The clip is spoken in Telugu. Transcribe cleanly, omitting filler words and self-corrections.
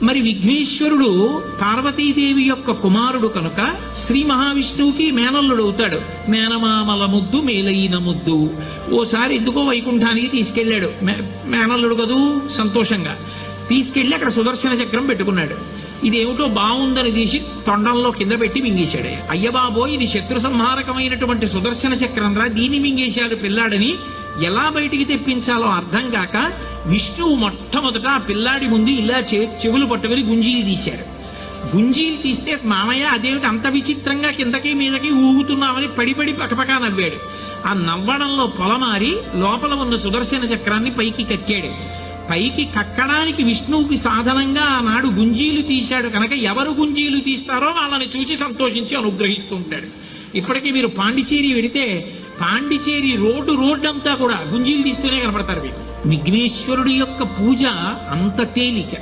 మరి విఘ్నేశ్వరుడు పార్వతీదేవి యొక్క కుమారుడు కనుక శ్రీ మహావిష్ణువుకి మేనల్లుడు అవుతాడు. మేనమామల ముద్దు మేలైన ముద్దు. ఓసారి ఎందుకో వైకుంఠానికి తీసుకెళ్లాడు. మేనల్లుడు కదూ, సంతోషంగా తీసుకెళ్లి అక్కడ సుదర్శన చక్రం పెట్టుకున్నాడు. ఇదేమిటో బాగుందని తీసి తొండంలో కింద పెట్టి మింగేశాడు. అయ్యబాబో, ఇది శత్రు సంహారకమైనటువంటి సుదర్శన చక్రం రా, దీన్ని మింగేశాడు పిల్లాడని ఎలా బయటికి తెప్పించాలో అర్థం కాక విష్ణువు మొట్టమొదట ఆ పిల్లాడి ముందు ఇలా చెవులు పట్టుకుని గుంజీలు తీశాడు. గుంజీలు తీస్తే మామయ్య అదేమిటి అంత విచిత్రంగా కిందకి మీదకి ఊగుతున్నామని పడి పకపకా నవ్వాడు. ఆ నవ్వడంలో పొలమారి లోపల ఉన్న సుదర్శన చక్రాన్ని పైకి కక్కాడు. పైకి కక్కడానికి విష్ణువుకి సాధనంగా ఆనాడు గుంజీలు తీశాడు కనుక ఎవరు గుంజీలు తీస్తారో వాళ్ళని చూసి సంతోషించి అనుగ్రహిస్తూ ఉంటాడు. ఇప్పటికీ మీరు పాండిచేరి వెడితే పాండిచేరి రోడ్డు అంతా కూడా గుంజీలు తీస్తూనే కనపడతారు మీకు. విఘ్నేశ్వరుడి యొక్క పూజ అంత తేలిక.